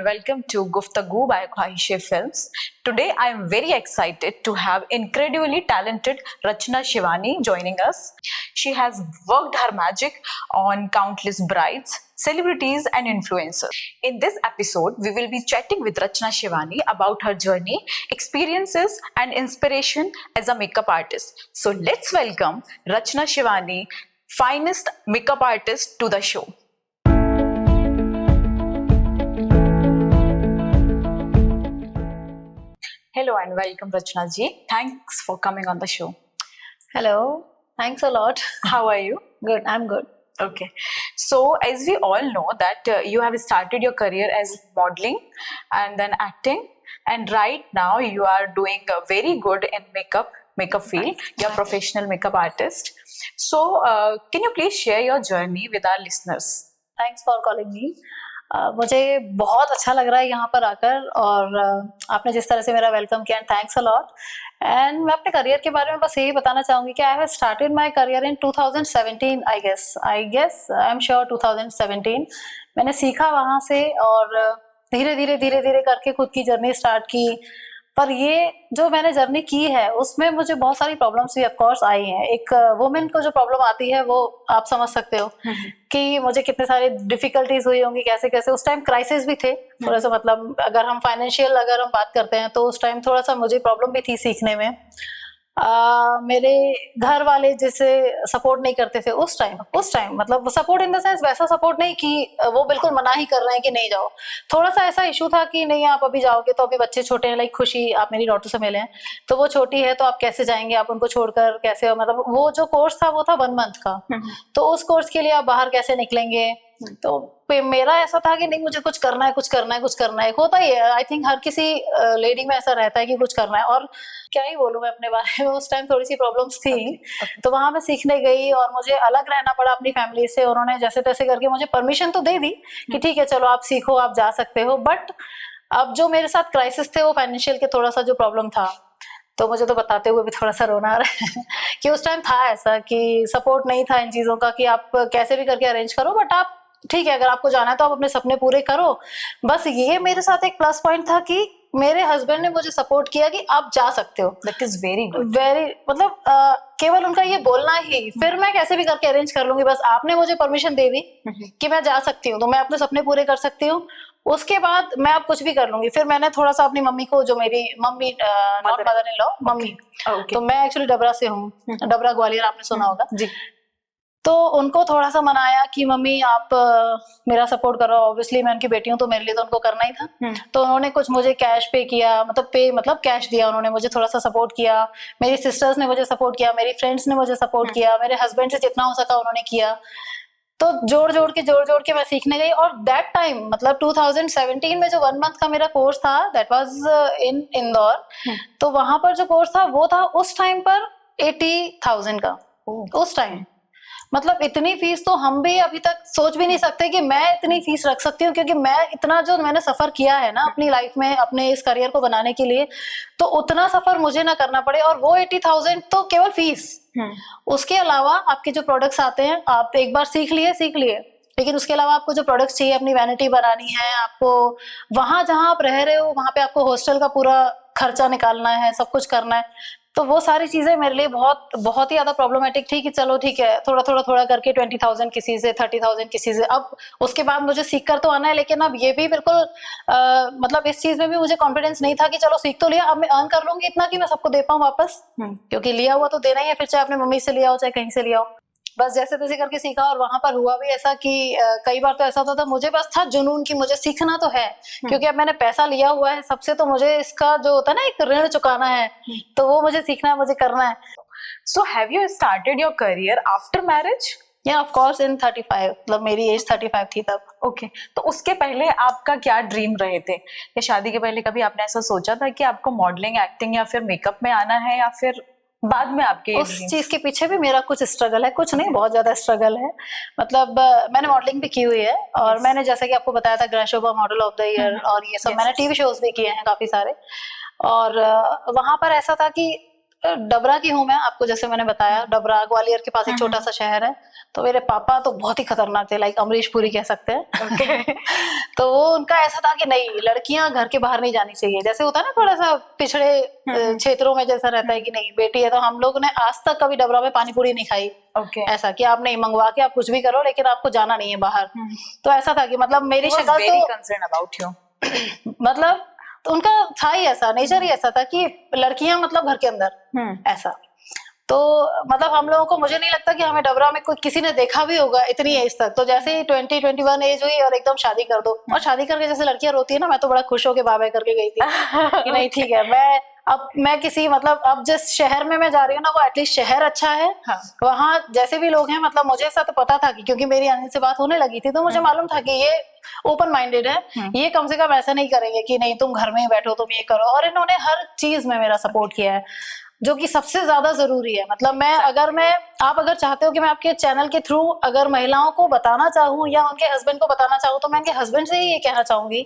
welcome to Guftagoo by Khwahishe Films. Today I am very excited to have incredibly talented Rachna Shivani joining us. She has worked her magic on countless brides, celebrities and influencers. In this episode, we will be chatting with Rachna Shivani about her journey, experiences and inspiration as a makeup artist. So let's welcome Rachna Shivani, finest makeup artist, to the show. Hello and welcome, Rachna ji. Thanks for coming on the show. Hello, thanks a lot. How are you? Good, I'm good. Okay. So, as we all know that you have started your career as modeling and then acting, and right now you are doing very good in makeup field. You're a professional makeup artist. So, can you please share your journey with our listeners? Thanks for calling me. मुझे बहुत अच्छा लग रहा है यहाँ पर आकर और आपने जिस तरह से मेरा वेलकम किया, and thanks a lot. And मैं अपने करियर के बारे में बस यही बताना चाहूँगी कि I have started my career in 2017. I guess I am sure 2017. मैंने सीखा वहाँ से और धीरे धीरे करके खुद की जर्नी स्टार्ट की. पर ये जो मैंने जर्नी की है उसमें मुझे बहुत सारी प्रॉब्लम्स भी ऑफ कोर्स आई हैं. एक वुमेन को जो प्रॉब्लम आती है वो आप समझ सकते हो कि मुझे कितने सारे डिफिकल्टीज हुई होंगी, कैसे कैसे. उस टाइम क्राइसिस भी थे थोड़ा सा, मतलब अगर हम फाइनेंशियल बात करते हैं तो उस टाइम थोड़ा सा मुझे प्रॉब्लम भी थी सीखने में. मेरे घर वाले जैसे सपोर्ट नहीं करते थे उस टाइम मतलब सपोर्ट इन द सेंस वैसा सपोर्ट नहीं कि वो बिल्कुल मना ही कर रहे हैं कि नहीं जाओ. थोड़ा सा ऐसा इशू था कि नहीं आप अभी जाओगे तो अभी बच्चे छोटे हैं. लाइक खुशी, आप मेरी डॉटर से मिले हैं तो वो छोटी है तो आप कैसे जाएंगे, आप उनको छोड़कर कैसे. मतलब वो जो कोर्स था वो था 1 मंथ का, तो उस कोर्स के लिए आप बाहर कैसे निकलेंगे. तो मेरा ऐसा था कि नहीं मुझे कुछ करना है. होता ही है, आई थिंक हर किसी लेडी में ऐसा रहता है कि कुछ करना है. और क्या ही बोलूं मैं अपने बारे में, उस टाइम थोड़ी सी प्रॉब्लम्स थी. तो वहां मैं सीखने गई और मुझे अलग रहना पड़ा अपनी फैमिली से. उन्होंने जैसे तैसे करके मुझे परमिशन तो दे दी कि ठीक है चलो आप सीखो, आप जा सकते हो. बट अब जो मेरे साथ क्राइसिस थे वो फाइनेंशियल के थोड़ा सा जो प्रॉब्लम था, तो मुझे तो बताते हुए भी थोड़ा सा रोना आ रहा है कि उस टाइम था ऐसा कि सपोर्ट नहीं था इन चीजों का कि आप कैसे भी करके अरेंज करो, बट आप ठीक है अगर आपको जाना है तो आप अपने सपने पूरे करो. बस ये मेरे साथ एक प्लस पॉइंट था कि मेरे हस्बैंड ने मुझे सपोर्ट किया कि आप जा सकते हो. That is very good. मतलब केवल उनका ये बोलना ही, फिर मैं कैसे भी करके अरेंज कर लूंगी. बस आपने मुझे परमिशन दे दी कि मैं जा सकती हूँ तो मैं अपने सपने पूरे कर सकती हूँ. उसके बाद मैं अब कुछ भी कर लूंगी. फिर मैंने थोड़ा सा अपनी मम्मी को, जो मेरी mummy not mother in law, mummy, तो मैं एक्चुअली डबरा से हूँ, डबरा ग्वालियर आपने सुना होगा जी. तो उनको थोड़ा सा मनाया कि मम्मी आप मेरा सपोर्ट करो. ऑब्वियसली मैं उनकी बेटी हूँ तो मेरे लिए तो उनको करना ही था. तो उन्होंने कुछ मुझे कैश पे किया, मतलब कैश दिया. उन्होंने मुझे थोड़ा सा सपोर्ट किया. मेरी सिस्टर्स ने मुझे सपोर्ट किया, मेरी फ्रेंड्स ने मुझे सपोर्ट किया, मेरे हस्बैंड से जितना हो सका उन्होंने किया. तो जोड़ जोड़ के मैं सीखने गई. और दैट टाइम मतलब 2017 में जो 1 मंथ का मेरा कोर्स था, दैट वाज इन इंदौर. तो वहां पर जो कोर्स था वो था उस टाइम पर 80,000 का. उस टाइम मतलब इतनी फीस तो हम भी अभी तक सोच भी नहीं सकते कि मैं इतनी फीस रख सकती हूँ, क्योंकि मैं इतना जो मैंने सफर किया है ना अपनी लाइफ में अपने इस करियर को बनाने के लिए, तो उतना सफर मुझे ना करना पड़े. और वो 80,000 तो केवल फीस. उसके अलावा आपके जो प्रोडक्ट्स आते हैं, आप एक बार सीख लिए, लेकिन उसके अलावा आपको जो प्रोडक्ट्स चाहिए, अपनी वैनिटी बनानी है, आपको वहां जहां आप रह रहे हो वहां पे आपको हॉस्टल का पूरा खर्चा निकालना है, सब कुछ करना है. तो वो सारी चीजें मेरे लिए बहुत ही ज्यादा प्रॉब्लमेटिक थी कि चलो ठीक है थोड़ा करके 20,000 किसी से, 30,000 किसी से. अब उसके बाद मुझे सीख कर तो आना है, लेकिन अब ये भी बिल्कुल मतलब इस चीज में भी मुझे कॉन्फिडेंस नहीं था कि चलो सीख तो लिया, अब मैं अर्न कर लूंगी इतना कि मैं सबको दे पाऊँ वापस. क्योंकि लिया हुआ तो देना ही है, फिर चाहे अपने मम्मी से लिया हो चाहे कहीं से लिया हो. बस जैसे तैसे करके सीखा. और वहां पर हुआ भी ऐसा कि कई बार तो ऐसा होता था, मुझे बस था जुनून कि मुझे सीखना तो है, क्योंकि अब मैंने पैसा लिया हुआ है सबसे, तो मुझे इसका जो होता है ना एक ऋण चुकाना है, तो वो मुझे सीखना है, मुझे करना है. So have you started your career after marriage? या ऑफ कोर्स इन 35, मतलब मेरी एज 35 थी तब. ओके. तो उसके पहले आपका क्या ड्रीम रहे थे, या शादी के पहले कभी आपने ऐसा सोचा था कि आपको मॉडलिंग, एक्टिंग या फिर मेकअप में आना है, या फिर बाद में आपके उस चीज के पीछे भी मेरा कुछ स्ट्रगल है, कुछ नहीं बहुत ज्यादा स्ट्रगल है. मतलब मैंने मॉडलिंग भी की हुई है, और मैंने जैसा कि आपको बताया था ग्रैशोभा मॉडल ऑफ द ईयर और ये सब मैंने टीवी शोज भी किए हैं काफी सारे. और वहां पर ऐसा था कि डबरा की हूँ मैं, आपको जैसे मैंने बताया, डबरा ग्वालियर के पास एक छोटा सा शहर है। तो मेरे पापा तो बहुत ही खतरनाक थे, लाइक अमरीश पुरी कह सकते हैं। Okay. तो वो उनका ऐसा था कि नहीं, लड़कियां घर के बाहर नहीं जानी चाहिए। जैसे होता है ना थोड़ा सा पिछड़े क्षेत्रों में जैसा रहता है कि नहीं बेटी है। तो हम लोग ने आज तक कभी डबरा में पानी पूरी नहीं खाई। Okay. ऐसा कि आप नहीं मंगवा के आप कुछ भी करो, लेकिन आपको जाना नहीं है बाहर। तो ऐसा था कि मतलब मेरी He was शक्ल very तो concerned about you. मतलब तो उनका था ही ऐसा, नेचर ही ऐसा था कि लड़कियां मतलब घर के अंदर ऐसा। तो मतलब हम लोगों को, मुझे नहीं लगता कि हमें डबरा में कोई किसी ने देखा भी होगा इतनी एज तक। तो जैसे ही 20-21 एज हुई और एकदम शादी कर दो, और शादी करके जैसे लड़कियां रोती है ना, मैं तो बड़ा खुश होके बाय बाय करके गई थी कि नहीं ठीक है, मैं किसी मतलब अब जिस शहर में मैं जा रही हूँ ना, वो एटलीस्ट शहर अच्छा है। हाँ. वहाँ जैसे भी लोग हैं, मतलब मुझे ऐसा तो पता था कि क्योंकि मेरी अनिल से बात होने लगी थी, तो मुझे मालूम था कि ये ओपन माइंडेड है, ये कम से कम ऐसा नहीं करेंगे कि नहीं तुम घर में ही बैठो, तुम ये करो। और इन्होंने हर चीज में मेरा सपोर्ट किया है, जो कि सबसे ज्यादा जरूरी है। मतलब आप अगर चाहते हो कि मैं आपके चैनल के थ्रू अगर महिलाओं को बताना चाहूँ या उनके हस्बैंड को बताना चाहूँ, तो मैं उनके हस्बैंड से ही ये कहना चाहूंगी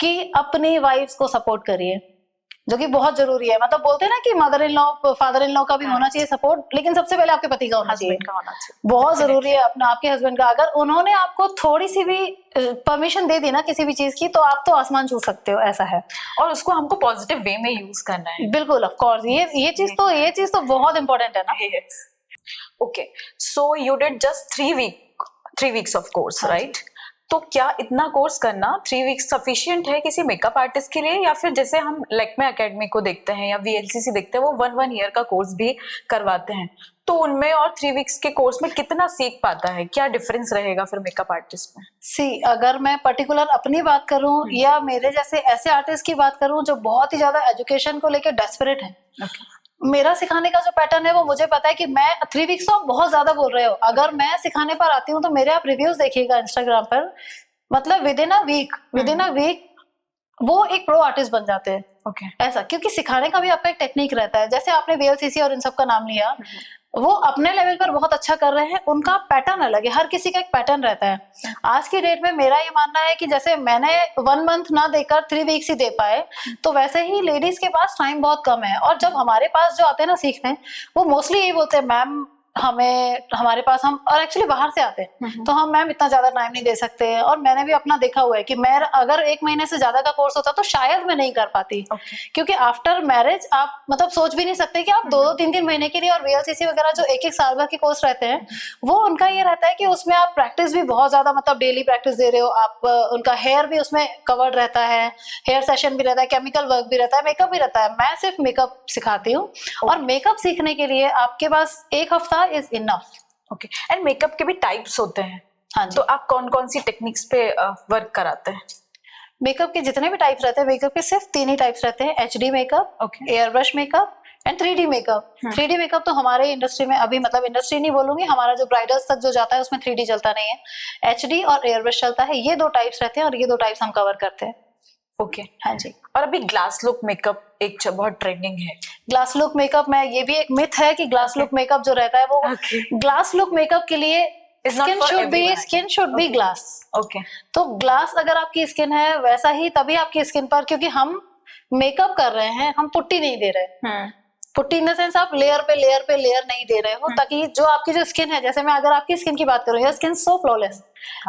कि अपनी वाइफ्स को सपोर्ट करिए, जो कि बहुत जरूरी है। मतलब बोलते हैं ना कि mother in law father in law का भी होना चाहिए सपोर्ट, लेकिन सबसे पहले आपके पति का होना चाहिए, बहुत जरूरी है अपना, आपके हस्बैंड का। अगर उन्होंने आपको थोड़ी सी भी परमिशन दे दी ना किसी भी चीज की, तो आप तो आसमान छू सकते हो, ऐसा है। और उसको हमको पॉजिटिव वे में यूज करना है। बिल्कुल, ऑफ कोर्स, ये चीज तो बहुत इंपॉर्टेंट है ना। Okay, so you did just 3 weeks of course, right? तो क्या इतना कोर्स करना 3 weeks सफिशिएंट है किसी मेकअप आर्टिस्ट के लिए, या फिर जैसे हम लैक्मे एकेडमी को देखते हैं या VLCC देखते हैं, वो 1 year का कोर्स भी करवाते हैं, तो उनमें और 3 weeks के कोर्स में कितना सीख पाता है? क्या डिफरेंस रहेगा फिर मेकअप आर्टिस्ट में? अगर मैं पर्टिकुलर अपनी बात करूं या मेरे जैसे ऐसे आर्टिस्ट की बात करूं जो बहुत ही ज्यादा एजुकेशन को लेकर डेस्परेट है, मेरा सिखाने का जो पैटर्न है वो मुझे पता है कि मैं 3 weeks तो बहुत ज्यादा बोल रहे हो। अगर मैं सिखाने पर आती हूँ तो मेरे आप रिव्यूज देखिएगा इंस्टाग्राम पर, मतलब विद इन अ वीक वो एक प्रो आर्टिस्ट बन जाते हैं। ओके, ऐसा, क्योंकि सिखाने का भी आपका एक टेक्निक रहता है। जैसे आपने VLCC और इन सब का नाम लिया, वो अपने लेवल पर बहुत अच्छा कर रहे हैं, उनका पैटर्न अलग है, हर किसी का एक पैटर्न रहता है। आज की डेट में मेरा ये मानना है कि जैसे मैंने 1 month ना देकर 3 weeks ही दे पाए, तो वैसे ही लेडीज के पास टाइम बहुत कम है। और जब हमारे पास जो आते हैं ना सीखने, वो मोस्टली यही बोलते हैं, मैम हमारे पास हम, और एक्चुअली बाहर से आते हैं, तो हम मैम इतना ज्यादा टाइम नहीं दे सकते। और मैंने भी अपना देखा हुआ है कि मैं अगर 1 महीने से ज्यादा का कोर्स होता तो शायद मैं नहीं कर पाती। क्योंकि आफ्टर मैरिज आप मतलब सोच भी नहीं सकते कि आप 2-3 महीने के लिए, और VLCC वगैरह जो 1 साल भर के कोर्स रहते हैं, वो उनका ये रहता है कि उसमें आप प्रैक्टिस भी बहुत ज्यादा, मतलब डेली प्रैक्टिस दे रहे हो आप। उनका हेयर भी उसमें कवर्ड रहता है, हेयर सेशन भी रहता है, केमिकल वर्क भी रहता है, मेकअप भी रहता है। मैं सिर्फ मेकअप सिखाती हूँ, और मेकअप सीखने के लिए आपके पास 1 हफ्ता is enough. Okay, and makeup के भी टाइप्स होते हैं। हाँ, तो आप कौन कौन सी टेक्निक्स पे वर्क कराते हैं? मेकअप के जितने भी टाइप्स रहते हैं, मेकअप के सिर्फ 3 ही टाइप्स रहते हैं, HD makeup, air brush makeup and 3D makeup. 3D makeup तो हमारे इंडस्ट्री में अभी, मतलब इंडस्ट्री नहीं बोलूंगी, हमारा जो ब्राइडल्स तक जो जाता है उसमें 3D चलता नहीं है, HD और एयर ब्रश चलता है। ये 2 टाइप्स रहते हैं और ये 2 टाइप्स हम कवर करते हैं। ओके, हाँ जी। और अभी ग्लास लुक मेकअप एक बहुत ट्रेंडिंग है। ग्लास लुक मेकअप में ये भी एक मिथ है कि ग्लास लुक मेकअप जो रहता है वो ग्लास लुक मेकअप के लिए skin should be glass. Okay, तो ग्लास अगर आपकी स्किन है वैसा ही तभी आपकी स्किन पर, क्योंकि हम मेकअप कर रहे हैं, हम पुट्टी नहीं दे रहे। पुट्टी इन द सेंस आप लेयर पे लेयर नहीं दे रहे हो, ताकि जो आपकी जो स्किन है, जैसे मैं अगर आपकी स्किन की बात करूँ, योर स्किन सो फ्लॉलेस,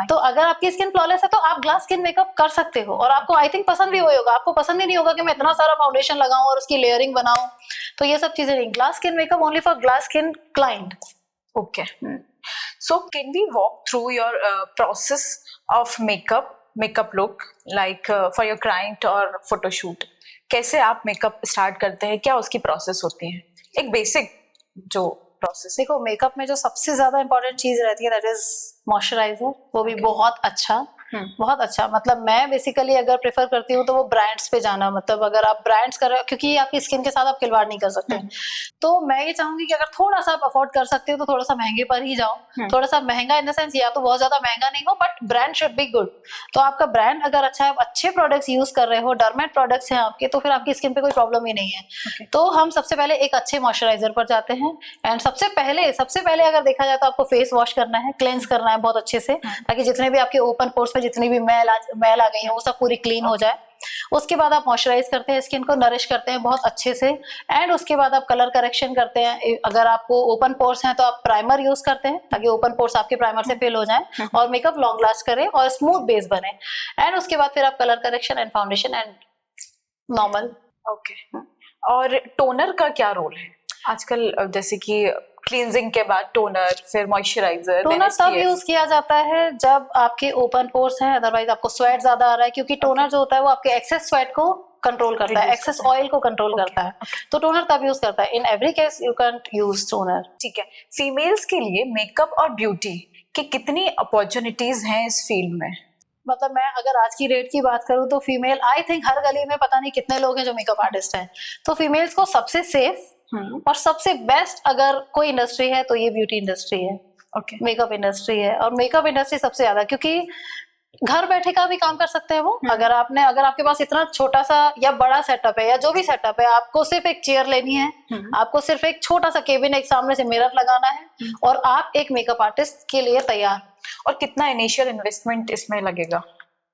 तो अगर आपकी स्किन फ्लॉलेस है तो आप ग्लास स्किन मेकअप कर सकते हो, और आपको आई थिंक पसंद भी वही होगा। आपको पसंद ही नहीं होगा कि मैं इतना सारा फाउंडेशन लगाऊं और उसकी लेयरिंग बनाऊं, तो ये सब चीजें नहीं। Glass skin makeup only for glass skin client. Okay, so can we walk through your process of makeup look, like for your client or photo shoot? कैसे आप मेकअप स्टार्ट करते हैं, क्या उसकी प्रोसेस होती है? एक बेसिक जो प्रोसेस। देखो, मेकअप में जो सबसे ज्यादा इंपॉर्टेंट चीज रहती है दैट इज मॉइस्चराइजर, वो भी बहुत अच्छा। मतलब मैं बेसिकली अगर प्रेफर करती हूँ तो वो ब्रांड्स पे जाना, मतलब अगर आप ब्रांड्स कर रहे हो, क्योंकि आपकी स्किन के साथ आप खिलवाड़ नहीं कर सकते, तो मैं ये चाहूंगी कि अगर थोड़ा सा आप अफोर्ड कर सकते हो तो थोड़ा सा महंगे पर ही जाओ। थोड़ा सा महंगा इन द सेंस, या तो बहुत ज्यादा महंगा नहीं हो, but brand should be good. तो आपका ब्रांड अगर अच्छा है, अच्छे प्रोडक्ट्स यूज कर रहे हो, डरमेट प्रोडक्ट्स हैं आपके, तो फिर आपकी स्किन पे कोई प्रॉब्लम ही नहीं है। तो हम सबसे पहले एक अच्छे मॉइस्चराइजर पर जाते हैं, एंड सबसे पहले अगर देखा जाए तो आपको फेस वॉश करना है, क्लेंस करना है बहुत अच्छे से, ताकि जितने भी आपके ओपन पोर्स में जितनी भी मैल आ गई है वो सब पूरी क्लीन हो जाए। उसके बाद आप मॉइस्चराइज करते हैं, स्किन को नरिश करते हैं बहुत अच्छे से, एंड उसके बाद आप कलर करेक्शन करते हैं। अगर आपको ओपन पोर्स हैं तो आप प्राइमर यूज करते हैं ताकि ओपन पोर्स आपके प्राइमर से फिल हो जाए और मेकअप लॉन्ग लास्ट करे और स्मूथ बेस बने, एंड उसके बाद फिर आप colour correction and foundation and normal. Okay, और टोनर का क्या रोल है आजकल? जैसे कि क्लींजिंग के बाद टोनर, फिर मॉइस्चराइजर। टोनर तब यूज किया जाता है जब आपके ओपन पोर्स हैं, अदरवाइज आपको स्वेट ज्यादा आ रहा है, क्योंकि टोनर जो होता है वो आपके एक्सेस स्वेट को कंट्रोल करता है, एक्सेस ऑयल को कंट्रोल करता है, तो टोनर तब यूज करता है। In every case you can't use toner. ठीक है, फीमेल्स के लिए मेकअप और ब्यूटी की कितनी अपॉर्चुनिटीज हैं इस फील्ड में? मतलब मैं अगर आज की रेट की बात करूं तो फीमेल, आई थिंक हर गली में पता नहीं कितने लोग हैं जो मेकअप आर्टिस्ट हैं, तो फीमेल्स को सबसे सेफ और सबसे बेस्ट अगर कोई इंडस्ट्री है तो ये ब्यूटी इंडस्ट्री है। ओके, मेकअप इंडस्ट्री है, और मेकअप इंडस्ट्री सबसे ज्यादा, क्योंकि घर बैठे का भी काम कर सकते हैं वो। अगर आपके पास इतना छोटा सा या बड़ा सेटअप है या जो भी सेटअप है, आपको सिर्फ एक चेयर लेनी है, आपको सिर्फ एक छोटा सा केबिन, एक सामने से मिरर लगाना है और आप एक मेकअप आर्टिस्ट के लिए तैयार। और कितना इनिशियल इन्वेस्टमेंट इसमें लगेगा?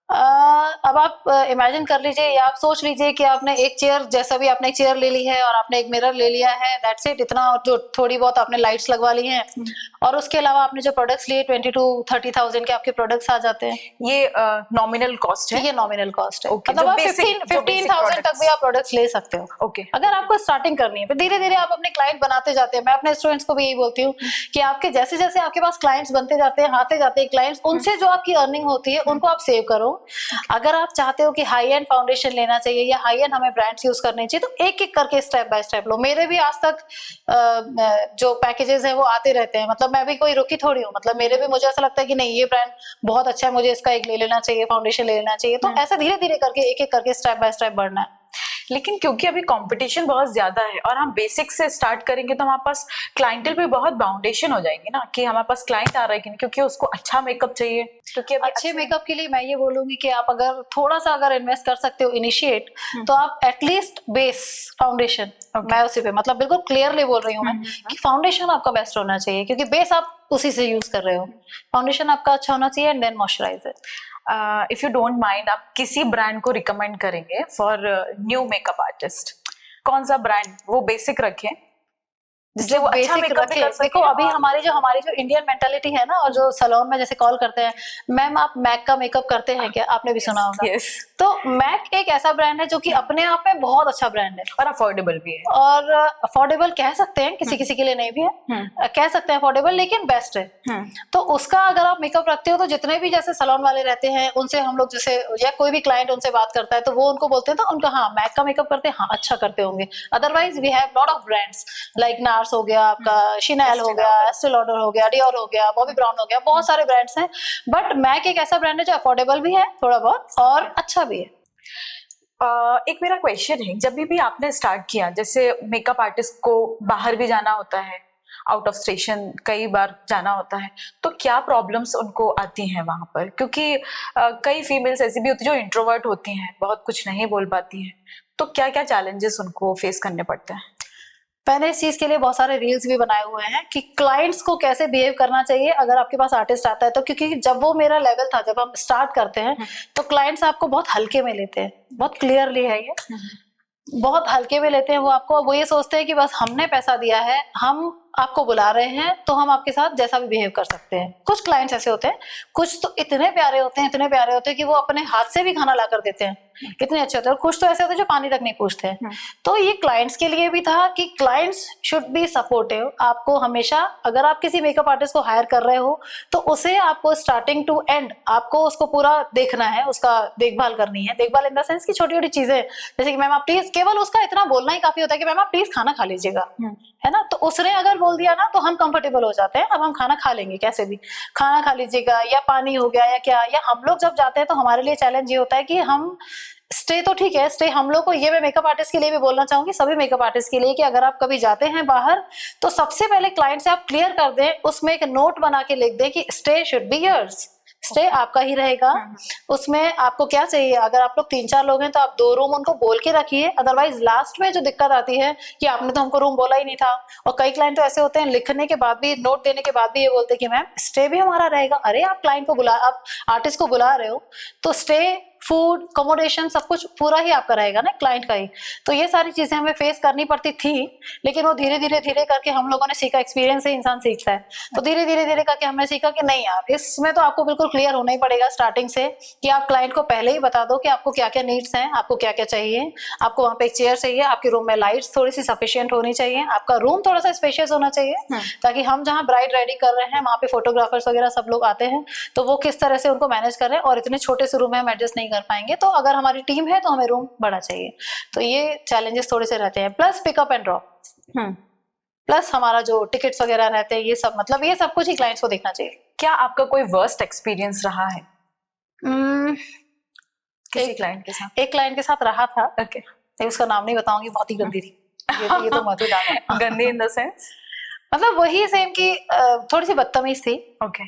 अब आप इमेजिन कर लीजिए या आप सोच लीजिए कि आपने एक चेयर, जैसा भी आपने एक चेयर ले ली है और आपने एक मिरर ले लिया है, दैट्स इट, इतना, और जो थोड़ी बहुत आपने लाइट्स लगवा ली हैं, और उसके अलावा आपने जो प्रोडक्ट्स लिए 20 to 30,000 के आपके प्रोडक्ट्स आ जाते हैं। ये नॉमिनल कॉस्ट है? ये नॉमिनल कॉस्ट है, Okay, मतलब जो आप basic- 15,000 तक भी आप प्रोडक्ट्स ले सकते हो। ओके, अगर आपको स्टार्टिंग करनी है, फिर धीरे धीरे आप अपने क्लाइंट बनाते जाते हैं। मैं अपने स्टूडेंट्स को भी यही बोलती हूँ कि आपके जैसे जैसे आपके पास क्लाइंट्स बनते जाते हैं, आते जाते हैं क्लाइंट्स, उनसे जो आपकी अर्निंग होती है उनको आप सेव करो। अगर आप चाहते हो कि हाई एंड फाउंडेशन लेना चाहिए या हाई एंड हमें ब्रांड्स यूज करने चाहिए, तो एक एक करके स्टेप बाय स्टेप लो। मेरे भी आज तक जो पैकेजेस हैं वो आते रहते हैं, मतलब मैं भी कोई रुकी थोड़ी हूँ, मतलब मेरे भी, मुझे ऐसा लगता है कि नहीं ये ब्रांड बहुत अच्छा है, मुझे इसका एक ले लेना चाहिए, फाउंडेशन ले लेना चाहिए, तो ऐसा धीरे धीरे करके एक एक करके स्टेप बाय स्टेप बढ़ना है। लेकिन क्योंकि अभी कंपटीशन बहुत ज्यादा है और हम बेसिक से स्टार्ट करेंगे तो हमारे पास क्लाइंटल पे बहुत बाउंडेशन हो जाएंगे ना, कि हमारे पास क्लाइंट आ रहा है कि नहीं, क्योंकि उसको अच्छा मेकअप चाहिए। क्योंकि अभी अच्छे मेकअप के लिए मैं ये बोलूंगी कि आप अगर थोड़ा सा अगर इन्वेस्ट कर सकते हो इनिशिएट, तो आप एटलीस्ट बेस फाउंडेशन, मैं उसी पे मतलब बिल्कुल क्लियरली बोल रही हूँ मैं कि फाउंडेशन आपका बेस्ट होना चाहिए, क्योंकि बेस आप उसी से यूज कर रहे हो, फाउंडेशन आपका अच्छा होना चाहिए, and then moisturiser. If you don't mind, आप किसी ब्रांड को रिकमेंड करेंगे फॉर न्यू मेकअप आर्टिस्ट? कौन सा ब्रांड वो बेसिक रखें जिससे वो अच्छा मेकअप कर सके? देखो अभी हमारी जो इंडियन मेंटालिटी है ना, और जो सैलून में जैसे कॉल करते हैं, मैम आप मैक का मेकअप करते हैं क्या, आपने भी सुना होगा। Yes. तो मैक एक ऐसा ब्रांड है जो कि अपने आप में बहुत अच्छा ब्रांड है और अफोर्डेबल भी है, और अफोर्डेबल कह सकते हैं, किसी किसी के लिए नहीं भी है, कह सकते हैं अफोर्डेबल, लेकिन बेस्ट है। तो उसका अगर आप मेकअप रखते हो तो जितने भी जैसे सैलून वाले रहते हैं उनसे हम लोग जैसे, या कोई भी क्लाइंट उनसे बात करता है तो वो उनको बोलते हैं, तो उनका हाँ मैक का मेकअप करते हैं, हाँ अच्छा करते होंगे। Otherwise we have lot of brands like NARS हो गया, आपका शिनेल हो गया, एस्टे लॉडर हो गया, डियोर हो गया, बॉबी ब्राउन हो गया, बहुत सारे ब्रांड्स हैं, बट मैक एक ऐसा ब्रांड है जो अफोर्डेबल भी है थोड़ा बहुत और अच्छा भी है। एक मेरा क्वेश्चन है, जब भी आपने स्टार्ट किया, जैसे मेकअप आर्टिस्ट को बाहर भी जाना होता है, आउट ऑफ स्टेशन कई बार जाना होता है, तो क्या प्रॉब्लम्स उनको आती हैं वहां पर? क्योंकि कई फीमेल्स ऐसी भी होती हैं जो इंट्रोवर्ट होती हैं, बहुत कुछ नहीं बोल पाती हैं, तो क्या क्या चैलेंजेस उनको फेस करने पड़ते हैं? मैंने इस चीज के लिए बहुत सारे रील्स भी बनाए हुए हैं कि क्लाइंट्स को कैसे बिहेव करना चाहिए अगर आपके पास आर्टिस्ट आता है तो। क्योंकि जब वो मेरा लेवल था, जब हम स्टार्ट करते हैं तो क्लाइंट्स आपको बहुत हल्के में लेते हैं, बहुत क्लियरली है ये, बहुत हल्के में लेते हैं वो आपको। वो ये सोचते हैं कि बस हमने पैसा दिया है, हम आपको बुला रहे हैं तो हम आपके साथ जैसा भी बिहेव कर सकते हैं। कुछ क्लाइंट्स ऐसे होते हैं, कुछ तो इतने प्यारे होते हैं, इतने प्यारे होते हैं कि वो अपने हाथ से भी खाना ला कर देते हैं, इतने अच्छे होते हैं। और कुछ तो ऐसे होते हैं जो पानी तक नहीं पूछते हैं। तो ये क्लाइंट्स के लिए भी था कि क्लाइंट्स शुड बी सपोर्टिव। आपको हमेशा, अगर आप किसी मेकअप आर्टिस्ट को हायर कर रहे हो तो उसे आपको स्टार्टिंग टू एंड आपको उसको पूरा देखना है, उसका देखभाल करनी है। देखभाल इन द सेंस की छोटी छोटी चीजें, जैसे कि मैम आप प्लीज, केवल उसका इतना बोलना ही काफी होता है कि मैम आप प्लीज खाना खा लीजिएगा, है ना। तो उसने अगर बोल दिया ना तो हम कंफर्टेबल हो जाते हैं, अब हम खाना खा लेंगे, कैसे भी खाना खा लीजिएगा, या पानी हो गया या क्या। या हम लोग जब जाते हैं तो हमारे लिए चैलेंज ये होता है कि हम स्टे, तो ठीक है स्टे हम लोग को, ये मैं मेकअप आर्टिस्ट के लिए भी बोलना चाहूंगी, सभी मेकअप आर्टिस्ट के लिए, कि अगर आप कभी जाते हैं बाहर तो सबसे पहले क्लाइंट से आप क्लियर कर दें, उसमें एक नोट बना के लिख दें कि stay should be yours, stay आपका ही रहेगा। उसमें आपको क्या चाहिए, अगर आप लोग 3-4 लोग हैं तो आप 2 रूम उनको बोल के रखिए। अदरवाइज लास्ट में जो दिक्कत आती है कि आपने तो हमको रूम बोला ही नहीं था, और कई क्लाइंट तो ऐसे होते हैं लिखने के बाद भी, नोट देने के बाद भी ये बोलते हैं कि मैम स्टे भी हमारा रहेगा। अरे आप क्लाइंट को बुला, आप आर्टिस्ट को बुला रहे हो तो स्टे फूड, अकोमोडेशन सब कुछ पूरा ही आपका रहेगा ना, क्लाइंट का ही। तो ये सारी चीजें हमें फेस करनी पड़ती थी, लेकिन वो धीरे धीरे करके हम लोगों ने सीखा, एक्सपीरियंस से इंसान सीखता है। तो धीरे धीरे करके हमने सीखा कि नहीं यार, इसमें तो आपको बिल्कुल क्लियर होना ही पड़ेगा स्टार्टिंग से, कि आप क्लाइंट को पहले ही बता दो कि आपको क्या क्या नीड्स हैं, आपको क्या क्या चाहिए। आपको वहाँ पे एक चेयर चाहिए, आपके रूम में लाइट्स थोड़ी सी सफिशिएंट होनी चाहिए, आपका रूम थोड़ा सा स्पेशियस होना चाहिए, ताकि हम जहाँ ब्राइड रेडी कर रहे हैं वहाँ पे फोटोग्राफर्स वगैरह सब लोग आते हैं, तो वो किस तरह से उनको मैनेज कर रहे हैं, और इतने छोटे से रूम में हम एडजस्ट नहीं कर पाएंगे। तो अगर हमारी टीम है तो हमें रूम बड़ा चाहिए। तो ये चैलेंजेस थोड़े से रहते हैं, plus pickup and drop, plus हमारा जो टिकट्स वगैरह रहते हैं, ये सब मतलब ये सब कुछ ही क्लाइंट्स को देखना चाहिए। क्या आपका कोई वर्स्ट एक्सपीरियंस रहा है किसी क्लाइंट के साथ? एक क्लाइंट के साथ रहा था, ओके, उसका नाम नहीं बताऊंगी, बहुत ही गंदी थी। ये तो मत ही डालना। गंदी इन द सेंस? मतलब वही सेम की थोड़ी सी बदतमीज थी। ओके,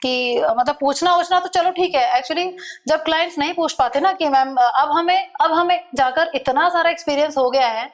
कि मतलब पूछना तो चलो ठीक है, एक्चुअली जब क्लाइंट्स नहीं पूछ पाते ना कि मैम अब हमें जाकर इतना सारा एक्सपीरियंस हो गया है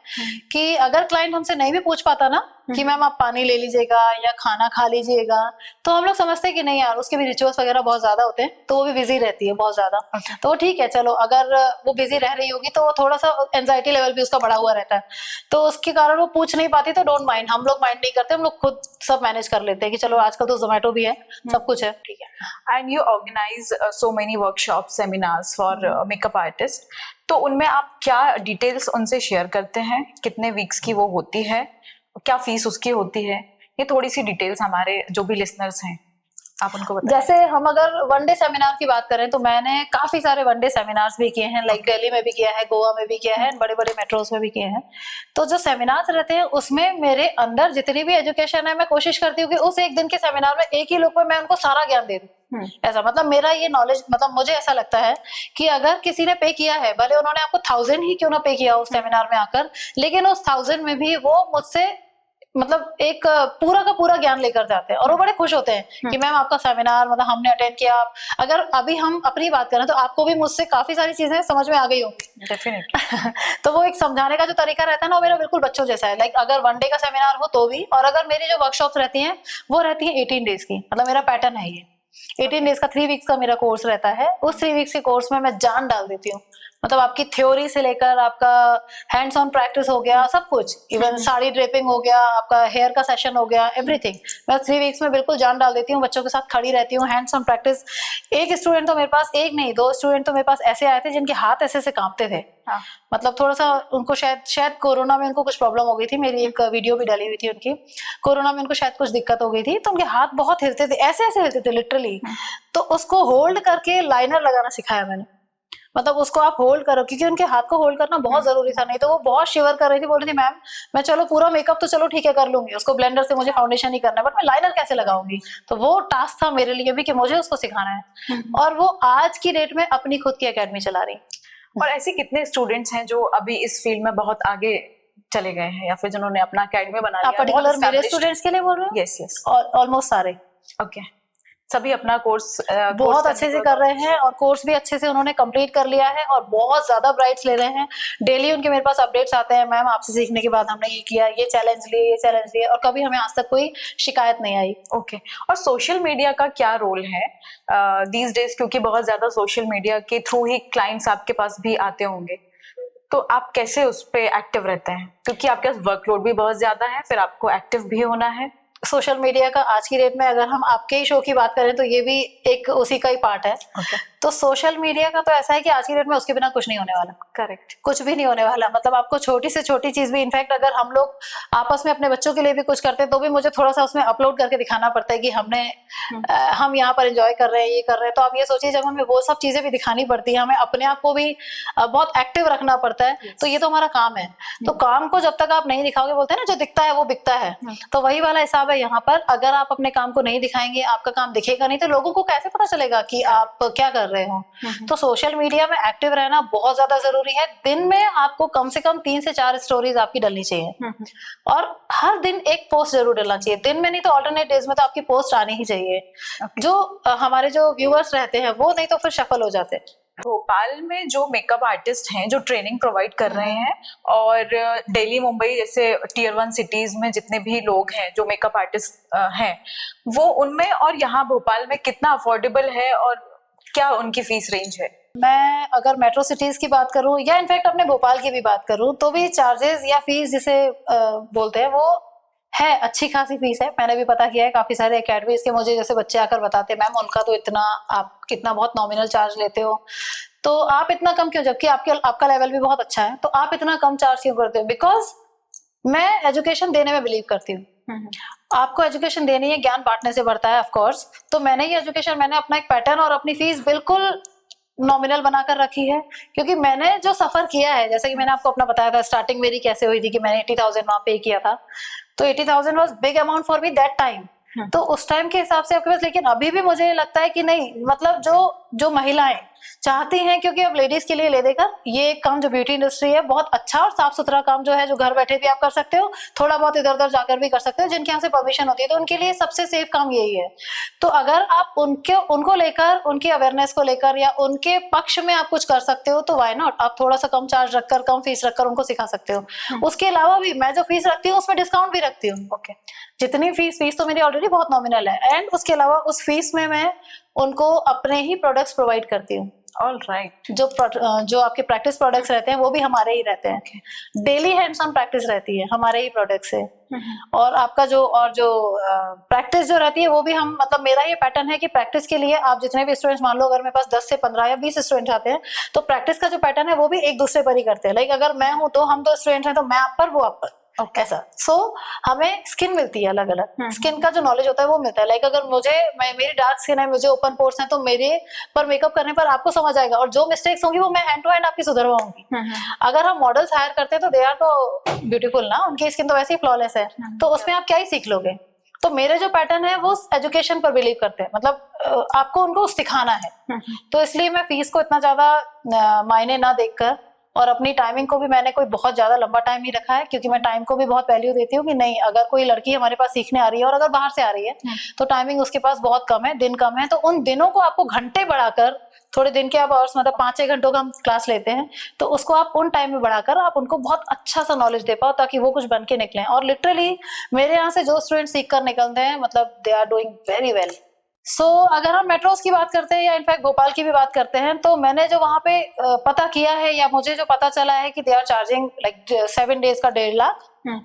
कि अगर क्लाइंट हमसे नहीं भी पूछ पाता ना कि मैम आप पानी ले लीजिएगा या खाना खा लीजिएगा, तो हम लोग समझते हैं कि नहीं यार, उसके भी रिचुअल्स वगैरह बहुत ज्यादा होते हैं, तो वो भी बिजी रहती है बहुत ज्यादा। तो वो ठीक है, चलो अगर वो बिजी रह रही होगी तो वो थोड़ा सा एंजाइटी लेवल भी उसका बढ़ा हुआ रहता है, तो उसके कारण वो पूछ नहीं पाती, तो डोंट माइंड, हम लोग माइंड नहीं करते, हम लोग खुद सब मैनेज कर लेते हैं कि चलो आजकल तो जोमेटो भी है, सब कुछ है, ठीक है। And you organise so many workshop, seminars for makeup artist, तो उनमें आप क्या डिटेल्स उनसे शेयर करते हैं? कितने वीक्स की वो होती है, क्या फीस उसकी होती है? ये थोड़ी सी डिटेल्स हमारे जो भी लिसनर्स हैं आप उनको बताएं। जैसे हम अगर वनडे सेमिनार की बात करें तो मैंने काफी सारे वनडे सेमिनार्स भी किए हैं, लाइक दिल्ली में भी किया है, गोवा में भी किया है, बड़े बड़े मेट्रोस में भी किए हैं। तो जो सेमिनार्स रहते हैं उसमें मेरे अंदर जितनी भी एजुकेशन है, मैं कोशिश करती हूँ कि उस एक दिन के सेमिनार में एक ही लोग में मैं उनको सारा ज्ञान दे दूं। ऐसा मतलब मेरा ये नॉलेज, मतलब मुझे ऐसा लगता है कि अगर किसी ने पे किया है, भले उन्होंने आपको 1000 ही क्यों ना पे किया उस सेमिनार में आकर, लेकिन उस 1000 में भी वो मुझसे मतलब एक पूरा का पूरा ज्ञान लेकर जाते हैं, और वो बड़े खुश होते हैं कि मैम आपका सेमिनार मतलब हमने अटेंड किया। अगर अभी हम अपनी बात करें तो आपको भी मुझसे काफी सारी चीजें समझ में आ गई होंगी डेफिनेटली। तो वो एक समझाने का जो तरीका रहता है ना, वो मेरा बिल्कुल बच्चों जैसा है। लाइक अगर वनडे का सेमिनार हो तो भी, और अगर मेरी जो वर्कशॉप्स रहती हैं वो रहती है 18 डेज की, मतलब मेरा पैटर्न है ये 18 डेज का, 3 वीक्स का मेरा कोर्स रहता है। उस 3 वीक्स के कोर्स में मैं जान डाल देती हूँ, मतलब आपकी थ्योरी से लेकर आपका हैंड्स ऑन प्रैक्टिस हो गया, सब कुछ, इवन साड़ी ड्रेपिंग हो गया, आपका हेयर का सेशन हो गया, एवरीथिंग मैं 3 वीक्स में बिल्कुल जान डाल देती हूँ। बच्चों के साथ खड़ी रहती हूँ, हैंड्स ऑन प्रैक्टिस। एक स्टूडेंट तो मेरे पास, एक नहीं 2 स्टूडेंट तो मेरे पास ऐसे आए थे जिनके हाथ ऐसे से कांपते थे। मतलब थोड़ा सा उनको शायद कोरोना में उनको कुछ प्रॉब्लम हो गई थी, मेरी एक वीडियो भी डाली हुई थी उनकी, कोरोना में उनको शायद कुछ दिक्कत हो गई थी, तो उनके हाथ बहुत हिलते थे, ऐसे ऐसे हिलते थे लिटरली। तो उसको होल्ड करके लाइनर लगाना सिखाया मैंने, मतलब उसको आप होल्ड करो, क्योंकि उनके हाथ को होल्ड करना बहुत जरूरी था, नहीं तो वो बहुत शिवर कर रही थी, बोल रही थी मैम मैं चलो पूरा मेकअप तो चलो ठीक है कर लूंगी, उसको ब्लेंडर से मुझे फाउंडेशन ही करना है, बट मैं लाइनर कैसे लगाऊंगी। तो वो टास्क था मेरे लिए भी कि मुझे उसको सिखाना है, और वो आज की डेट में अपनी खुद की एकेडमी चला रही। और ऐसे कितने स्टूडेंट्स हैं जो अभी इस फील्ड में बहुत आगे चले गए हैं, या फिर जिन्होंने अपना एकेडमी बना लिया? पर्टिकुलर मेरे स्टूडेंट्स के लिए बोल रहे हो? यस यस, ऑलमोस्ट सारे। ओके, सभी अपना कोर्स बहुत अच्छे से कर रहे हैं, और कोर्स भी अच्छे से उन्होंने कंप्लीट कर लिया है, और बहुत ज्यादा ब्राइट्स ले रहे हैं। डेली उनके मेरे पास अपडेट्स आते हैं, मैम आपसे सीखने के बाद हमने ये किया, ये चैलेंज लिए, और कभी हमें आज तक कोई शिकायत नहीं आई। ओके, और सोशल मीडिया का क्या रोल है दीज डेज, क्योंकि बहुत ज्यादा सोशल मीडिया के थ्रू ही क्लाइंट्स आपके पास भी आते होंगे, तो आप कैसे उस पे एक्टिव रहते हैं? क्योंकि आपके पास वर्कलोड भी बहुत ज्यादा है, फिर आपको एक्टिव भी होना है। सोशल मीडिया का आज की डेट में अगर हम आपके ही शो की बात करें तो ये भी एक उसी का ही पार्ट है। तो सोशल मीडिया का तो ऐसा है कि आज की डेट में उसके बिना कुछ नहीं होने वाला। करेक्ट, कुछ भी नहीं होने वाला। मतलब आपको छोटी से छोटी चीज भी, इनफैक्ट अगर हम लोग आपस में अपने बच्चों के लिए भी कुछ करते हैं तो भी मुझे थोड़ा सा उसमें अपलोड करके दिखाना पड़ता है कि हम यहाँ पर एंजॉय कर रहे हैं, ये कर रहे हैं। तो आप ये सोचिए जब हमें वो सब चीजें भी दिखानी पड़ती है, हमें अपने आप को भी बहुत एक्टिव रखना पड़ता है। तो ये तो हमारा काम है। तो काम को जब तक आप नहीं दिखाओगे, बोलते हैं ना जो दिखता है वो बिकता है, तो वही वाला हिसाब है यहाँ पर। अगर आप अपने काम को नहीं दिखाएंगे, आपका काम दिखेगा नहीं, तो लोगों को कैसे पता चलेगा कि आप क्या कर रहे हो। तो सोशल मीडिया में एक्टिव रहना बहुत ज्यादा जरूरी है। दिन में आपको कम से कम 3 से 4 स्टोरीज आपकी डलनी चाहिए, और हर दिन एक पोस्ट जरूर डलना चाहिए। दिन में नहीं तो ऑल्टरनेट डेज में तो आपकी पोस्ट आनी ही चाहिए। जो हमारे जो व्यूअर्स रहते हैं वो नहीं तो फिर शफल हो जाते हैं। भोपाल में जो मेकअप आर्टिस्ट हैं जो ट्रेनिंग प्रोवाइड कर रहे हैं, और दिल्ली मुंबई जैसे टियर 1 सिटीज में जितने भी लोग हैं जो मेकअप आर्टिस्ट हैं, वो उनमें और यहाँ भोपाल में कितना अफोर्डेबल है और क्या उनकी फीस रेंज है? मैं अगर मेट्रो सिटीज की बात करूं या इनफैक्ट अपने भोपाल की भी बात करूं तो भी चार्जेस या फीस जिसे बोलते हैं वो है, अच्छी खासी फीस है। मैंने भी पता किया है काफी सारे एकेडमीज के, मुझे जैसे बच्चे आकर बताते हैं मैम उनका तो इतना, आप कितना बहुत नॉमिनल चार्ज लेते हो, तो आप इतना कम क्यों, जबकि आपका लेवल भी बहुत अच्छा है, तो आप इतना कम चार्ज क्यों करते हो? बिकॉज मैं एजुकेशन देने में बिलीव करती हूँ। आपको एजुकेशन देनी है, ज्ञान बांटने से बढ़ता है ऑफ कोर्स। तो मैंने ये एजुकेशन, मैंने अपना एक पैटर्न और अपनी फीस बिल्कुल नॉमिनल बनाकर रखी है, क्योंकि मैंने जो सफर किया है, जैसे कि मैंने आपको अपना बताया था स्टार्टिंग मेरी कैसे हुई थी कि मैंने 80,000 वहां पे किया था, तो 80,000 was big amount for me that time. तो उस टाइम के हिसाब से आपके पास, लेकिन अभी भी मुझे लगता है कि नहीं, मतलब जो महिलाएं चाहती हैं, क्योंकि अब लेडीज के लिए ले देकर ये एक काम जो ब्यूटी इंडस्ट्री है, बहुत अच्छा और साफ सुथरा काम जो है, जो घर बैठे भी आप कर सकते हो, थोड़ा बहुत इधर उधर जाकर भी कर सकते हो, जिनके यहाँ से परमिशन होती है, तो उनके लिए सबसे सेफ काम यही है। तो अगर आप उनको लेकर, उनकी अवेयरनेस को लेकर या उनके पक्ष में आप कुछ कर सकते हो, तो वाई नॉट, आप थोड़ा सा कम चार्ज रखकर, कम फीस रखकर उनको सिखा सकते हो। उसके अलावा भी मैं जो फीस रखती हूँ उसमें डिस्काउंट भी रखती हूँ। ओके, जितनी फीस तो मेरी ऑलरेडी बहुत नॉमिनल है, एंड उसके अलावा उस फीस में मैं उनको अपने ही प्रोडक्ट्स प्रोवाइड करती हूँ। All right. जो आपके प्रैक्टिस प्रोडक्ट्स रहते हैं वो भी हमारे ही रहते हैं। डेली हैंड्स ऑन प्रैक्टिस रहती है हमारे ही प्रोडक्ट से। और आपका जो प्रैक्टिस जो रहती है वो भी हम, मतलब मेरा ये पैटर्न है कि प्रैक्टिस के लिए आप जितने भी स्टूडेंट्स, मान लो अगर मेरे पास 10 से 15 या 20 स्टूडेंट्स आते हैं, तो प्रैक्टिस का जो पैटर्न है वो भी एक दूसरे पर ही करते हैं। लाइक अगर मैं हूं तो हम 2 स्टूडेंट्स हैं तो मैं आप पर, वो आप पर, ऐसा। सो हमें स्किन मिलती है अलग अलग, स्किन का जो नॉलेज होता है वो मिलता है। लाइक अगर मेरी डार्क स्किन है, मुझे ओपन पोर्स है, तो मेरे पर मेकअप करने पर आपको समझ आएगा, और जो मिस्टेक्स होंगी वो मैं हैंड टू हैंड आपकी सुधरवाऊंगी। अगर हम मॉडल्स हायर करते हैं तो दे आर तो ब्यूटीफुल ना, उनकी स्किन तो वैसे ही फ्लॉलेस है, तो उसमें आप क्या ही सीख लोगे। तो मेरे जो पैटर्न है वो एजुकेशन पर बिलीव करते हैं, मतलब आपको उनको सिखाना है। तो इसलिए मैं फीस को इतना ज्यादा मायने ना देखकर, और अपनी टाइमिंग को भी मैंने कोई बहुत ज्यादा लंबा टाइम ही रखा है, क्योंकि मैं टाइम को भी बहुत वैल्यू देती हूँ कि नहीं, अगर कोई लड़की हमारे पास सीखने आ रही है और अगर बाहर से आ रही है तो टाइमिंग उसके पास बहुत कम है, दिन कम है, तो उन दिनों को आपको घंटे बढ़ाकर, थोड़े दिन के आप आवर्स, मतलब 5-6 घंटों का हम क्लास लेते हैं, तो उसको आप उन टाइम में बढ़ाकर आप उनको बहुत अच्छा सा नॉलेज दे पाओ, ताकि वो कुछ बन के निकले। और लिटरली मेरे यहाँ से जो स्टूडेंट सीख कर निकलते हैं, मतलब they are doing very well. So अगर हम मेट्रोस की बात करते हैं या इनफैक्ट भोपाल की भी बात करते हैं, तो मैंने जो वहां पे पता किया है, या मुझे जो पता चला है कि they are charging like 7 days का 1.5 लाख,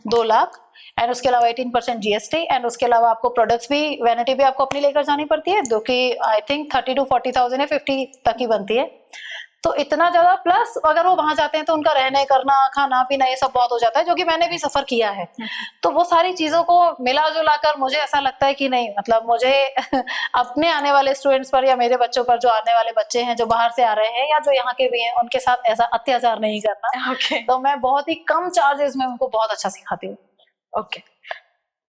2 लाख, एंड उसके अलावा 18% जीएसटी, एंड उसके अलावा आपको प्रोडक्ट्स भी, वैनिटी भी आपको अपनी लेकर जानी पड़ती है, जो कि आई थिंक 30 to 40,000 या 50 तक ही बनती है। तो इतना ज्यादा, प्लस अगर वो वहां जाते हैं तो उनका रहने करना, खाना पीना, ये सब बहुत हो जाता है, जो कि मैंने भी सफर किया है। तो वो सारी चीजों को मिला जुला कर मुझे ऐसा लगता है कि नहीं, मतलब मुझे अपने आने वाले स्टूडेंट्स पर या मेरे बच्चों पर, जो आने वाले बच्चे हैं जो बाहर से आ रहे हैं या जो यहाँ के भी हैं, उनके साथ ऐसा अत्याचार नहीं करना। तो मैं बहुत ही कम चार्जेस में उनको बहुत अच्छा सिखाती हूँ। ओके।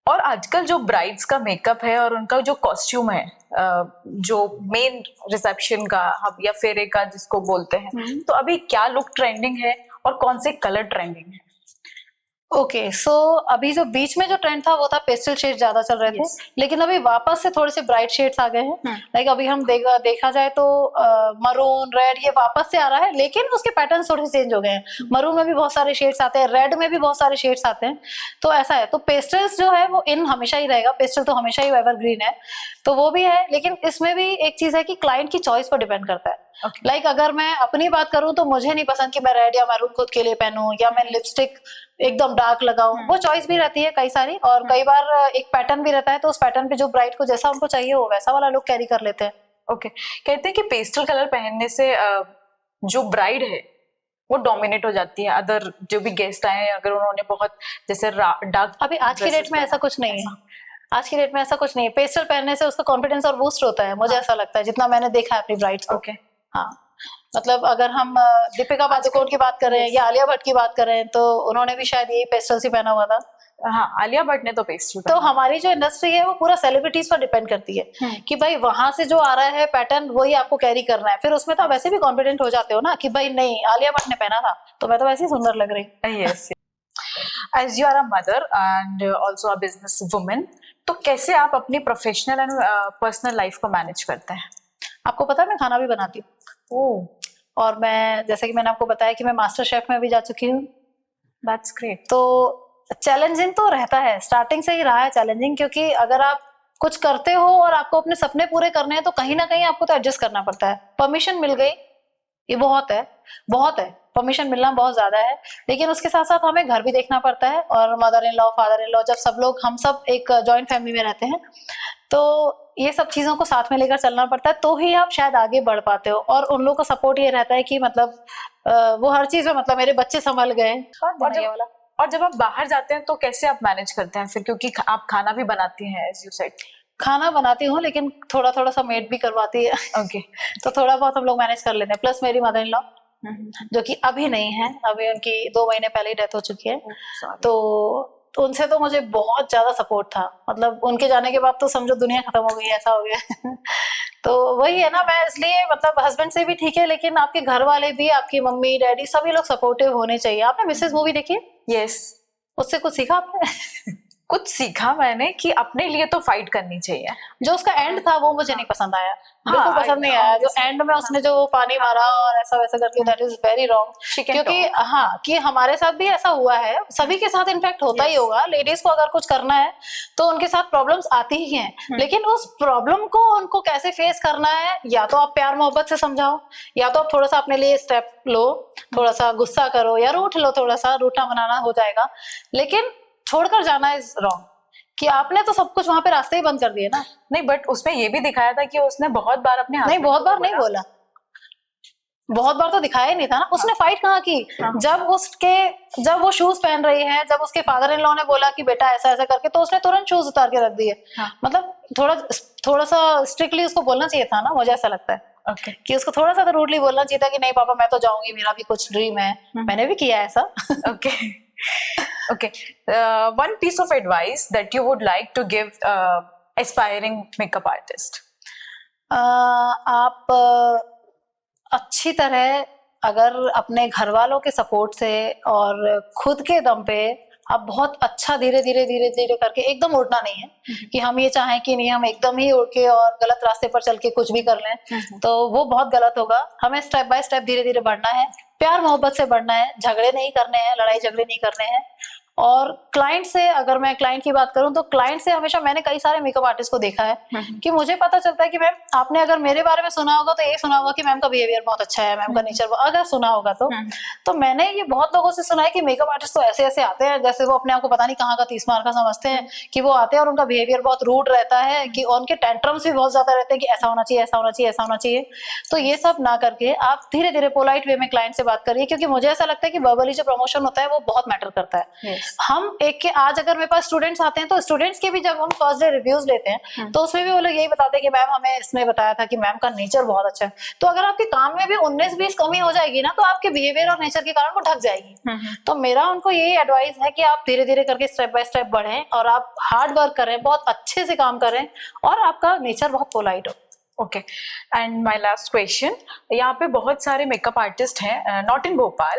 और आजकल जो ब्राइड्स का मेकअप है और उनका जो कॉस्ट्यूम है, जो मेन रिसेप्शन का या फेरे का जिसको बोलते हैं, तो अभी क्या लुक ट्रेंडिंग है और कौन से कलर ट्रेंडिंग है? ओके, सो अभी जो बीच में जो ट्रेंड था वो था पेस्टल शेड ज्यादा चल रहे थे, लेकिन अभी वापस से थोड़े से ब्राइट शेड्स आ गए हैं। लाइक अभी हम देखा जाए तो मरून, रेड, ये वापस से आ रहा है, लेकिन उसके पैटर्न थोड़े से चेंज हो गए हैं। मरून में भी बहुत सारे शेड्स आते हैं, रेड में भी बहुत सारे शेड्स आते हैं, तो ऐसा है। तो पेस्टल्स जो है वो इन हमेशा ही रहेगा, पेस्टल तो हमेशा ही एवरग्रीन है, तो वो भी है। लेकिन इसमें भी एक चीज है कि क्लाइंट की चॉइस पर डिपेंड करता है। लाइक अगर मैं अपनी बात करूं तो मुझे नहीं पसंद कि मैं रेड या मैरून खुद के लिए पहनूं, या मैं लिपस्टिक एकदम डार्क लगाऊं, वो चॉइस भी रहती है कई सारी, और कई बार एक पैटर्न भी रहता है, तो उस पैटर्न पे जो ब्राइड को जैसा उनको चाहिए वो वैसा वाला लुक कैरी कर लेते हैं। ओके, कहते हैं कि पेस्टल कलर पहनने से जो ब्राइड है वो डोमिनेट हो जाती है, अदर जो भी गेस्ट आए हैं अगर उन्होंने बहुत जैसे डार्क। अभी आज की डेट में ऐसा कुछ नहीं है, आज की डेट में ऐसा कुछ नहीं है। पेस्टल पहनने से उसका कॉन्फिडेंस और बूस्ट होता है, मुझे ऐसा लगता है, जितना मैंने देखा है अपनी ब्राइड्स को। ओके, हाँ, मतलब अगर हम दीपिका पादुकोण की बात करें या आलिया भट्ट की बात करें, तो उन्होंने भी शायद यही पेस्टल ही पहना हुआ था। हाँ, आलिया भट्ट ने तो पेस्टल। तो हमारी जो इंडस्ट्री है वो पूरा सेलिब्रिटीज पर डिपेंड करती है कि भाई वहां से जो आ रहा है पैटर्न वही आपको कैरी करना है। फिर उसमें तो आप वैसे भी कॉन्फिडेंट हो जाते हो ना कि भाई नहीं, आलिया भट्ट ने पहना था तो मैं तो वैसे ही सुंदर लग रही। Yes, as you are a mother and also a business women, तो कैसे आप अपनी प्रोफेशनल एंड पर्सनल लाइफ को मैनेज करते हैं? आपको पता है मैं खाना भी बनाती हूँ, और मैं, जैसे कि मैंने आपको बताया कि मैं मास्टर शेफ में भी जा चुकी हूँ। That's great. तो चैलेंजिंग तो रहता है, स्टार्टिंग से ही रहा है चैलेंजिंग, क्योंकि अगर आप कुछ करते हो और आपको अपने सपने पूरे करने हैं तो कहीं ना कहीं आपको तो एडजस्ट करना पड़ता है। परमिशन मिल गई ये बहुत है, बहुत है, परमिशन मिलना बहुत ज्यादा है। लेकिन उसके साथ साथ हमें घर भी देखना पड़ता है, और mother in law, father in law, जब सब लोग, हम सब एक जॉइंट फैमिली में रहते हैं, तो ये सब चीजों को साथ में लेकर चलना पड़ता है, तो ही आप शायद आगे बढ़ पाते हो। और उन लोगों का सपोर्ट ये रहता है कि मतलब वो हर चीज में, मतलब मेरे बच्चे संभल गए। और जब आप बाहर जाते हैं तो कैसे आप मैनेज करते हैं फिर, क्योंकि आप खाना भी बनाती हैं एज यू सेड? खाना बनाती हूँ, लेकिन थोड़ा थोड़ा सा मेड भी करवाती है। ओके। तो थोड़ा बहुत हम लोग मैनेज कर लेते हैं। प्लस मेरी मदर इन लॉ, जो कि अभी नहीं है, अभी उनकी 2 महीने पहले ही डेथ हो चुकी है। तो उनसे तो मुझे बहुत ज्यादा सपोर्ट था, मतलब उनके जाने के बाद तो समझो दुनिया खत्म हो गई, ऐसा हो गया। तो वही है ना, मैं इसलिए मतलब हस्बैंड से भी ठीक है, लेकिन आपके घर वाले भी, आपकी मम्मी डैडी सभी लोग सपोर्टिव होने चाहिए। आपने मिसेस मूवी देखी है? यस। उससे कुछ सीखा आपने? कुछ सीखा मैंने कि अपने लिए तो फाइट करनी चाहिए। जो उसका एंड था वो मुझे नहीं पसंद आया, बिल्कुल हाँ, पसंद नहीं आया। जो एंड में उसने जो पानी मारा और ऐसा वैसा करके, दैट इज वेरी रॉन्ग। क्योंकि हाँ, कि हमारे साथ भी ऐसा हुआ है, सभी के साथ इनफैक्ट होता ही होगा। लेडीज को अगर कुछ करना है तो उनके साथ प्रॉब्लम्स आती ही हैं, लेकिन उस प्रॉब्लम को उनको कैसे फेस करना है, या तो आप प्यार मोहब्बत से समझाओ, या तो आप थोड़ा सा अपने लिए स्टेप लो, थोड़ा सा गुस्सा करो या रूठ लो, थोड़ा सा रूठा बनाना हो जाएगा। लेकिन छोड़कर जाना इज रॉन्ग, कि आपने तो सब कुछ वहां पे रास्ते ही बंद कर दिए ना। नहीं, बट उसमें ये भी दिखाया था कि उसने बहुत बार अपने नहीं, बहुत बार नहीं बोला, बहुत बार तो दिखाया ही नहीं था ना। उसने फाइट कहाँ की? जब वो शूज पहन रही है, जब उसके फादर इन लॉ ने बोला कि बेटा ऐसा ऐसा करके, तो उसने तुरंत शूज उतार के रख दिए। मतलब थोड़ा सा स्ट्रिक्टली उसको बोलना चाहिए था ना, मुझे ऐसा लगता है। Okay. कि उसको थोड़ा सा तो रूडली बोलना चाहिए था कि नहीं पापा मैं तो जाऊंगी, मेरा भी कुछ ड्रीम है। मैंने भी किया ऐसा। Okay. Okay. One piece of advice that you would like to give aspiring makeup artist. आप अच्छी तरह अगर अपने घर वालों के सपोर्ट से और खुद के दम पे आप बहुत अच्छा धीरे धीरे करके, एकदम उड़ना नहीं है कि हम ये चाहें कि नहीं हम एकदम ही उड़ के और गलत रास्ते पर चल के कुछ भी कर लें, तो वो बहुत गलत होगा। हमें स्टेप बाय स्टेप धीरे धीरे बढ़ना है, प्यार मोहब्बत से बढ़ना है, झगड़े नहीं करने हैं, लड़ाई झगड़े नहीं करने हैं। और क्लाइंट से, अगर मैं क्लाइंट की बात करूं तो क्लाइंट से हमेशा मैंने कई सारे मेकअप आर्टिस्ट को देखा है कि मुझे पता चलता है कि मैम आपने अगर मेरे बारे में सुना होगा तो ये सुना होगा कि मैम का बिहेवियर बहुत अच्छा है, मैम का नेचर, अगर सुना होगा तो मैंने ये बहुत लोगों से सुना है कि मेकअप आर्टिस्ट तो ऐसे ऐसे आते हैं जैसे वो अपने आप को पता नहीं कहाँ का 30 मार का समझते हैं, कि वो आते हैं और उनका बिहेवियर बहुत रूड रहता है, कि उनके टेंट्रम्स भी बहुत ज्यादा रहते हैं कि ऐसा होना चाहिए, ऐसा होना चाहिए, ऐसा होना चाहिए। तो ये सब ना करके आप धीरे धीरे पोलाइट वे में क्लाइंट से बात करिए, क्योंकि मुझे ऐसा लगता है कि वर्बली जो प्रमोशन होता है वो बहुत मैटर करता है। हम एक के आज अगर मेरे पास स्टूडेंट्स आते हैं तो स्टूडेंट्स के भी जब हम फर्स्ट डे रिव्यूज लेते हैं तो उसमें भी वो लोग यही बताते हैं कि मैम हमें इसने बताया था कि मैम का नेचर बहुत अच्छा है। तो अगर आपके काम में भी 19-20 कमी हो जाएगी ना, तो आपके बिहेवियर और नेचर के कारण वो ढक जाएगी। तो मेरा उनको यही एडवाइस है कि आप धीरे धीरे करके स्टेप बाय स्टेप बढ़ें और आप हार्ड वर्क करें, बहुत अच्छे से काम करें और आपका नेचर बहुत पोलाइट हो। Okay, and my last question, यहाँ पे बहुत सारे मेकअप आर्टिस्ट हैं, not in Bhopal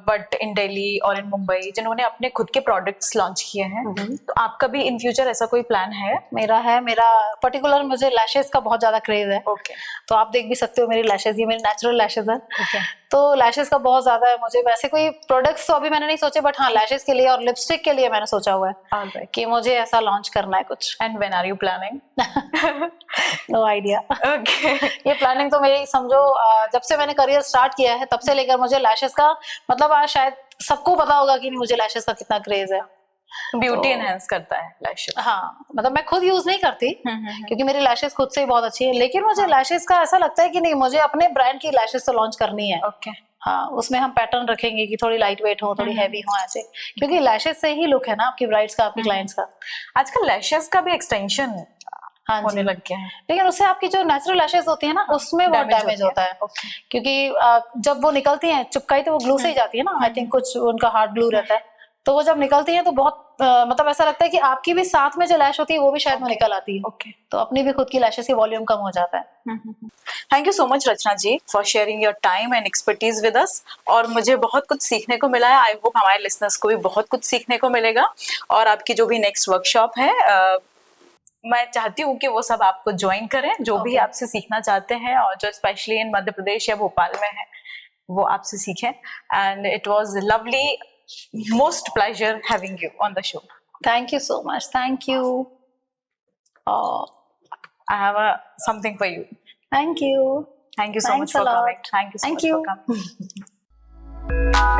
but in Delhi और इन मुंबई, जिन्होंने अपने खुद के प्रोडक्ट्स लॉन्च किए हैं। तो आपका भी इन फ्यूचर ऐसा कोई प्लान है? मेरा पर्टिकुलर मुझे लैशेस का बहुत ज्यादा क्रेज है। ओके। तो आप देख भी सकते हो मेरी लैशेस, ये मेरी नेचुरल लैशेस है। तो लैशेस का बहुत ज्यादा है मुझे। वैसे कोई प्रोडक्ट्स तो अभी मैंने नहीं सोचे, बट हाँ लैशेस के लिए और लिपस्टिक के लिए मैंने सोचा हुआ है कि मुझे ऐसा लॉन्च करना है कुछ। And when are you planning? No idea. Okay. ये प्लानिंग तो मेरी समझो जब से मैंने करियर स्टार्ट किया है तब से लेकर मुझे लैशेस का, मतलब आज शायद सबको पता होगा कि नहीं मुझे लैशेस का कितना क्रेज है। ब्यूटी एनहांस करता है लैशेस। हाँ, मतलब मैं खुद यूज नहीं करती क्योंकि मेरी लैशेस खुद से ही बहुत अच्छी है, लेकिन मुझे लैशेस का ऐसा लगता है कि नहीं मुझे अपने ब्रांड की लैशेस तो लॉन्च करनी है। ओके। हाँ, उसमें हम पैटर्न रखेंगे कि थोड़ी लाइट वेट हो, थोड़ी हैवी हो, ऐसे, क्योंकि लैशेस से ही लुक है ना आपकी ब्राइड्स का, आपकी क्लाइंट्स का। आजकल लैशेस का भी एक्सटेंशन होने लग गया है, लेकिन उससे आपकी जो नेचुरल लैशेस होती है ना उसमें बहुत डैमेज होता है। क्योंकि जब वो निकलती हैं चिपकाई तो वो ग्लू से ही जाती है ना, आई थिंक कुछ उनका हार्ड ग्लू रहता है, तो वो जब निकलती है तो बहुत मतलब ऐसा लगता है कि आपकी भी साथ में जो लैश होती है वो भी शायद वो निकल आती है। तो अपनी भी खुद की लैशेस की वॉल्यूम कम हो जाता है। Thank you so much Rachna ji for sharing your time and expertise with us, और मुझे बहुत कुछ सीखने को मिला है। आई होप हमारे लिसनर्स को भी बहुत कुछ सीखने को मिलेगा। और आपकी जो भी नेक्स्ट वर्कशॉप है मैं चाहती हूँ कि वो सब आपको ज्वाइन करें, जो भी आपसे सीखना चाहते हैं और जो स्पेशली इन मध्य प्रदेश या भोपाल में है वो आपसे सीखें। And it was lovely, most pleasure having you on the show. Thank you so much. Thank you. I have something for you. Thank you. Thank you so Thanks much a for lot. coming. Thank you so Thank much you. for coming.